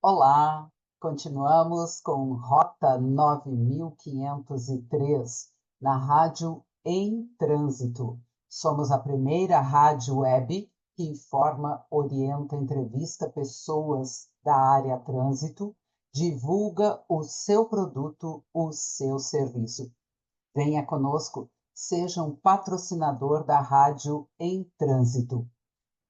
Olá, continuamos com Rota 9503 na Rádio Em Trânsito. Somos a primeira rádio web que informa, orienta, entrevista pessoas da área trânsito, divulga o seu produto, o seu serviço. Venha conosco, seja um patrocinador da Rádio Em Trânsito.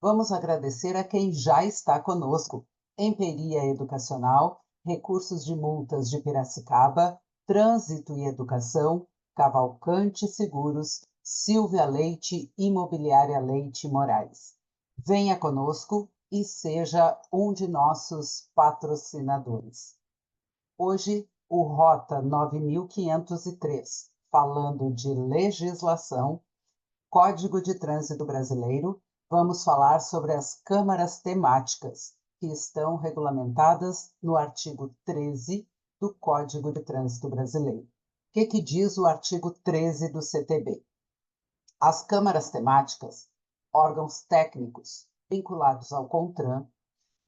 Vamos agradecer a quem já está conosco: Emperia Educacional, Recursos de Multas de Piracicaba, Trânsito e Educação, Cavalcante Seguros, Silvia Leite, Imobiliária Leite Moraes. Venha conosco e seja um de nossos patrocinadores. Hoje, o Rota 9503, falando de legislação, Código de Trânsito Brasileiro, vamos falar sobre as câmaras temáticas, que estão regulamentadas no artigo 13 do Código de Trânsito Brasileiro. O que diz o artigo 13 do CTB? As câmaras temáticas, órgãos técnicos vinculados ao CONTRAN,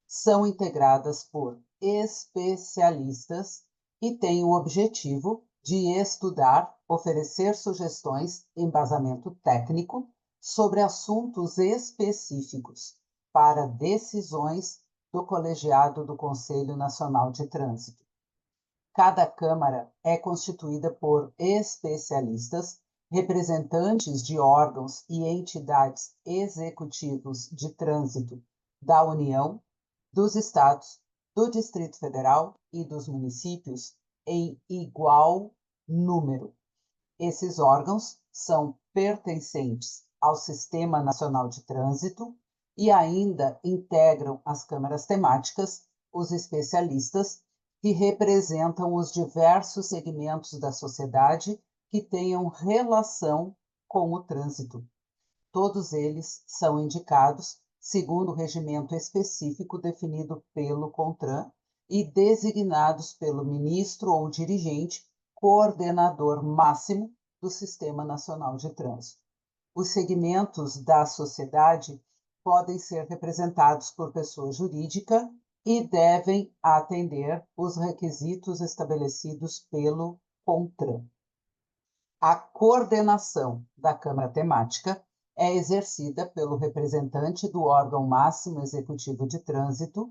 são integradas por especialistas e têm o objetivo de estudar, oferecer sugestões, embasamento técnico sobre assuntos específicos para decisões do colegiado do Conselho Nacional de Trânsito. Cada Câmara é constituída por especialistas, representantes de órgãos e entidades executivos de trânsito da União, dos Estados, do Distrito Federal e dos municípios em igual número. Esses órgãos são pertencentes ao Sistema Nacional de Trânsito e ainda integram as câmaras temáticas os especialistas que representam os diversos segmentos da sociedade que tenham relação com o trânsito. Todos eles são indicados segundo o regimento específico definido pelo CONTRAN e designados pelo ministro ou dirigente coordenador máximo do Sistema Nacional de Trânsito. Os segmentos da sociedade podem ser representados por pessoa jurídica e devem atender os requisitos estabelecidos pelo CONTRAN. A coordenação da Câmara Temática é exercida pelo representante do órgão máximo executivo de trânsito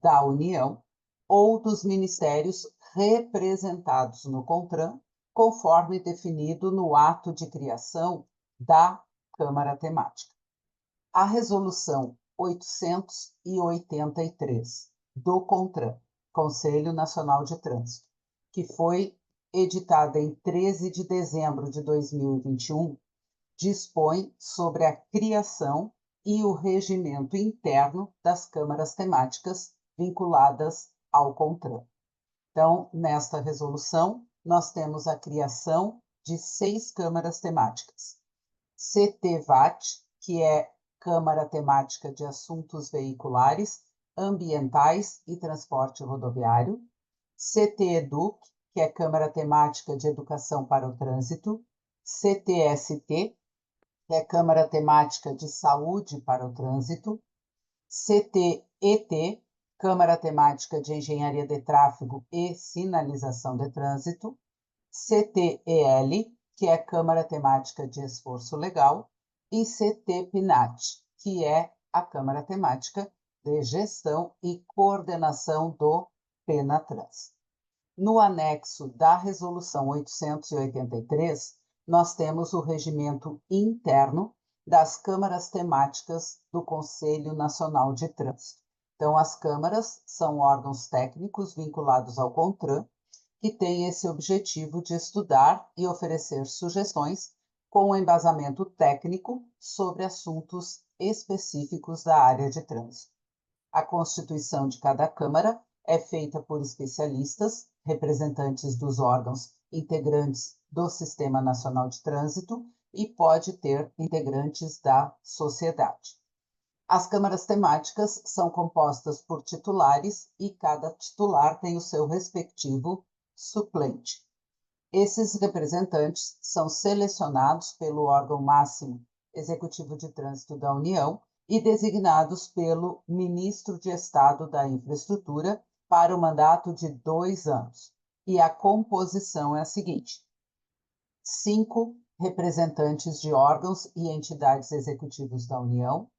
da União ou dos ministérios representados no CONTRAN, conforme definido no ato de criação da Câmara Temática. A Resolução 883 do CONTRAN, Conselho Nacional de Trânsito, que foi editada em 13 de dezembro de 2021, dispõe sobre a criação e o regimento interno das câmaras temáticas vinculadas ao CONTRAN. Então, nesta resolução, nós temos a criação de 6 câmaras temáticas. CTVAT, que é Câmara Temática de Assuntos Veiculares, Ambientais e Transporte Rodoviário. CTEDUC, que é Câmara Temática de Educação para o Trânsito. CTST, que é Câmara Temática de Saúde para o Trânsito. CTET, Câmara Temática de Engenharia de Tráfego e Sinalização de Trânsito. CTEL, que é Câmara Temática de Esforço Legal, e CTPNAT, que é a Câmara Temática de Gestão e Coordenação do PENATRANS. No anexo da Resolução 883, nós temos o regimento interno das câmaras temáticas do Conselho Nacional de Trânsito. Então, as câmaras são órgãos técnicos vinculados ao CONTRAN, que têm esse objetivo de estudar e oferecer sugestões com embasamento técnico sobre assuntos específicos da área de trânsito. A constituição de cada Câmara é feita por especialistas, representantes dos órgãos integrantes do Sistema Nacional de Trânsito e pode ter integrantes da sociedade. As câmaras temáticas são compostas por titulares e cada titular tem o seu respectivo suplente. Esses representantes são selecionados pelo órgão máximo executivo de trânsito da União e designados pelo Ministro de Estado da Infraestrutura para o mandato de 2 anos. E a composição é a seguinte: 5 representantes de órgãos e entidades executivos da União,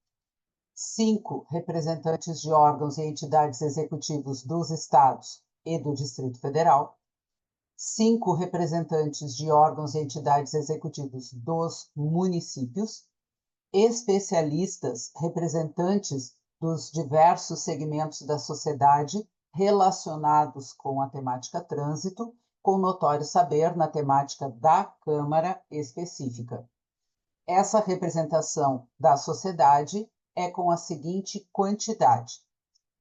5 representantes de órgãos e entidades executivos dos estados e do Distrito Federal, 5 representantes de órgãos e entidades executivos dos municípios, especialistas representantes dos diversos segmentos da sociedade relacionados com a temática trânsito, com notório saber na temática da Câmara específica. Essa representação da sociedade é com a seguinte quantidade: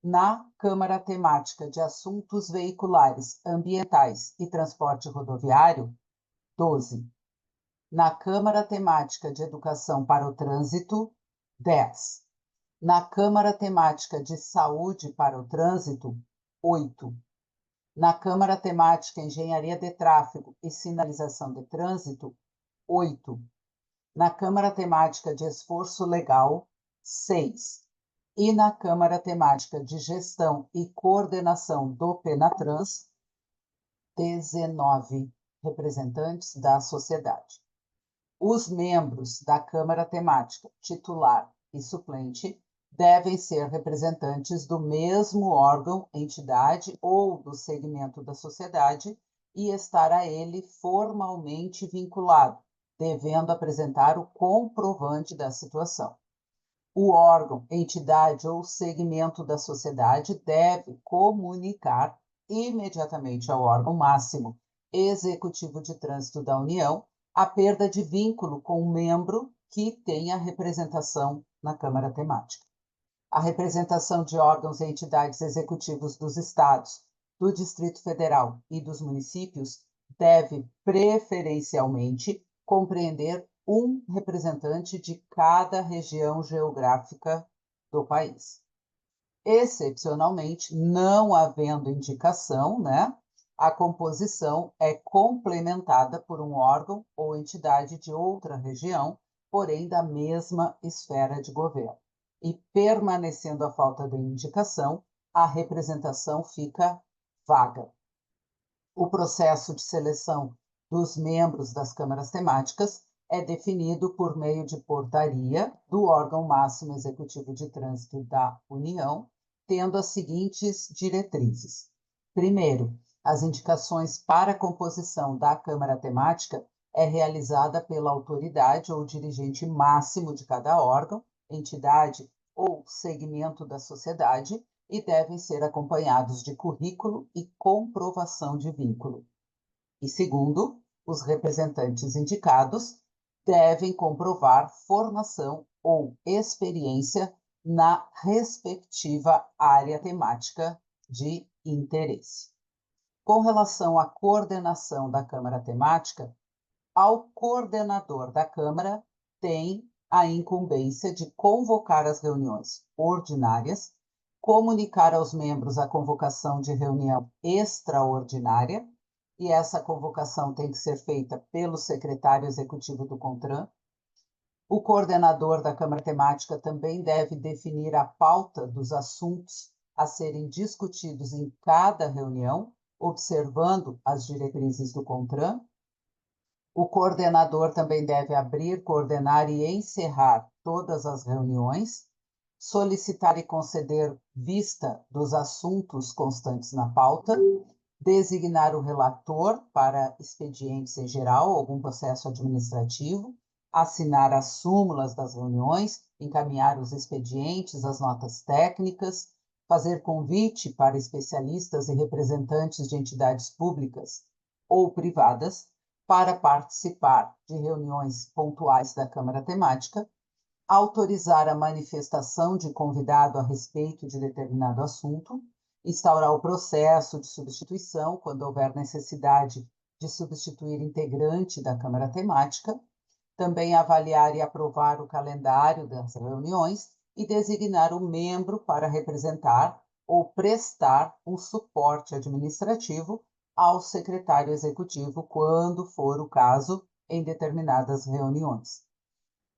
na Câmara Temática de Assuntos Veiculares, Ambientais e Transporte Rodoviário, 12. Na Câmara Temática de Educação para o Trânsito, 10. Na Câmara Temática de Saúde para o Trânsito, 8. Na Câmara Temática Engenharia de Tráfego e Sinalização de Trânsito, 8. Na Câmara Temática de Esforço Legal, 6. E na Câmara Temática de Gestão e Coordenação do Penatrans, 19 representantes da sociedade. Os membros da Câmara Temática, titular e suplente, devem ser representantes do mesmo órgão, entidade ou do segmento da sociedade e estar a ele formalmente vinculado, devendo apresentar o comprovante da situação. O órgão, entidade ou segmento da sociedade deve comunicar imediatamente ao órgão máximo executivo de trânsito da União a perda de vínculo com o membro que tenha representação na Câmara Temática. A representação de órgãos e entidades executivos dos estados, do Distrito Federal e dos municípios deve preferencialmente compreender um representante de cada região geográfica do país. Excepcionalmente, não havendo indicação, a composição é complementada por um órgão ou entidade de outra região, porém da mesma esfera de governo. E permanecendo a falta de indicação, a representação fica vaga. O processo de seleção dos membros das câmaras temáticas é definido por meio de portaria do órgão máximo executivo de trânsito da União, tendo as seguintes diretrizes. Primeiro, as indicações para a composição da Câmara Temática é realizada pela autoridade ou dirigente máximo de cada órgão, entidade ou segmento da sociedade e devem ser acompanhados de currículo e comprovação de vínculo. E segundo, os representantes indicados devem comprovar formação ou experiência na respectiva área temática de interesse. Com relação à coordenação da Câmara Temática, ao coordenador da Câmara tem a incumbência de convocar as reuniões ordinárias, comunicar aos membros a convocação de reunião extraordinária, e essa convocação tem que ser feita pelo secretário executivo do CONTRAN. O coordenador da Câmara Temática também deve definir a pauta dos assuntos a serem discutidos em cada reunião, observando as diretrizes do CONTRAN. O coordenador também deve abrir, coordenar e encerrar todas as reuniões, solicitar e conceder vista dos assuntos constantes na pauta, designar o relator para expedientes em geral, algum processo administrativo, assinar as súmulas das reuniões, encaminhar os expedientes, as notas técnicas, fazer convite para especialistas e representantes de entidades públicas ou privadas para participar de reuniões pontuais da Câmara Temática, autorizar a manifestação de convidado a respeito de determinado assunto, instaurar o processo de substituição quando houver necessidade de substituir integrante da Câmara Temática, também avaliar e aprovar o calendário das reuniões e designar o membro para representar ou prestar um suporte administrativo ao secretário executivo, quando for o caso, em determinadas reuniões.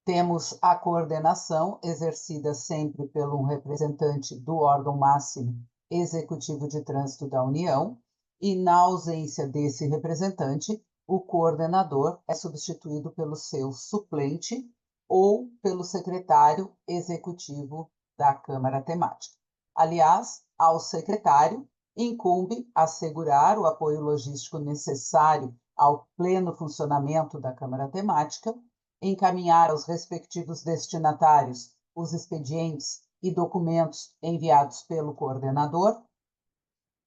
Temos a coordenação exercida sempre pelo representante do órgão máximo Executivo de Trânsito da União, e, na ausência desse representante, o coordenador é substituído pelo seu suplente ou pelo secretário executivo da Câmara Temática. Aliás, ao secretário incumbe assegurar o apoio logístico necessário ao pleno funcionamento da Câmara Temática, encaminhar aos respectivos destinatários os expedientes e documentos enviados pelo coordenador,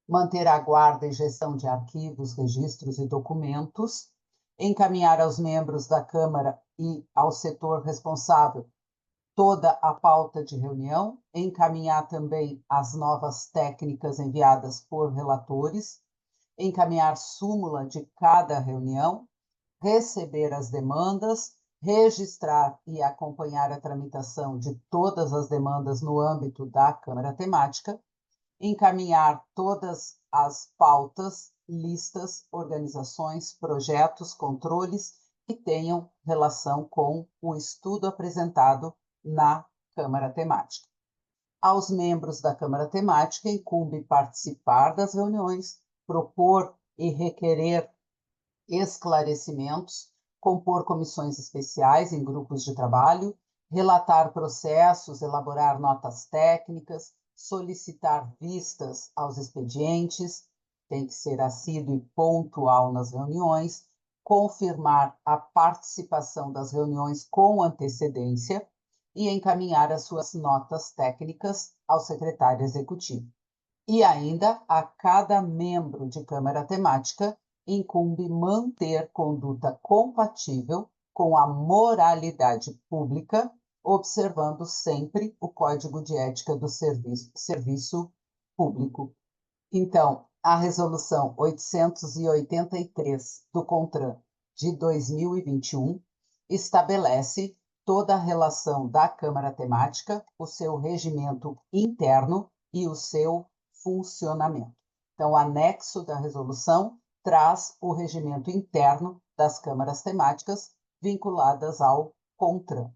manter a guarda e gestão de arquivos, registros e documentos, encaminhar aos membros da Câmara e ao setor responsável toda a pauta de reunião, encaminhar também as novas técnicas enviadas por relatores, encaminhar súmula de cada reunião, receber as demandas, registrar e acompanhar a tramitação de todas as demandas no âmbito da Câmara Temática, encaminhar todas as pautas, listas, organizações, projetos, controles que tenham relação com o estudo apresentado na Câmara Temática. Aos membros da Câmara Temática incumbe participar das reuniões, propor e requerer esclarecimentos, compor comissões especiais em grupos de trabalho, relatar processos, elaborar notas técnicas, solicitar vistas aos expedientes, tem que ser assíduo e pontual nas reuniões, confirmar a participação das reuniões com antecedência e encaminhar as suas notas técnicas ao secretário executivo. E ainda, a cada membro de Câmara Temática incumbe manter conduta compatível com a moralidade pública, observando sempre o Código de Ética do Serviço Público. Então, a Resolução 883 do CONTRAN de 2021 estabelece toda a relação da Câmara Temática, o seu regimento interno e o seu funcionamento. Então, o anexo da resolução traz o regimento interno das câmaras temáticas vinculadas ao CONTRAN,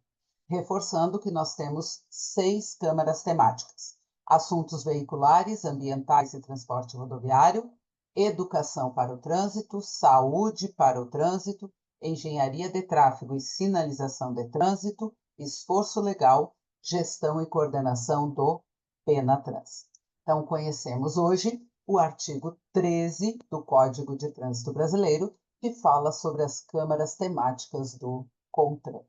reforçando que nós temos 6 câmaras temáticas: assuntos veiculares, ambientais e transporte rodoviário, educação para o trânsito, saúde para o trânsito, engenharia de tráfego e sinalização de trânsito, esforço legal, gestão e coordenação do PENATRANS. Então, conhecemos hoje o artigo 13 do Código de Trânsito Brasileiro, que fala sobre as câmaras temáticas do CONTRAN.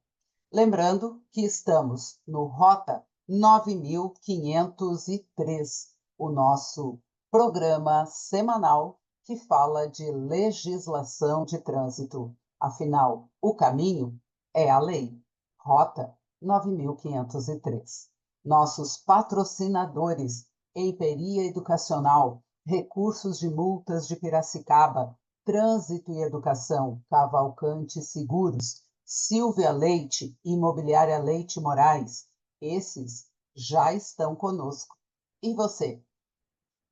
Lembrando que estamos no Rota 9503, o nosso programa semanal que fala de legislação de trânsito. Afinal, o caminho é a lei. Rota 9503. Nossos patrocinadores: Emperia Educacional, Recursos de Multas de Piracicaba, Trânsito e Educação, Cavalcante Seguros, Silvia Leite, Imobiliária Leite Moraes. Esses já estão conosco. E você?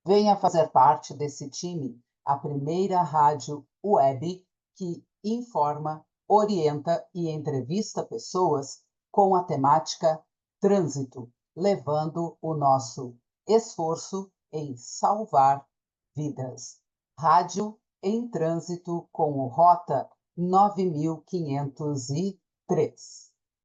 Venha fazer parte desse time, a primeira rádio web que informa, orienta e entrevista pessoas com a temática trânsito, levando o nosso esforço em salvar vidas. Rádio em Trânsito com o Rota 9503.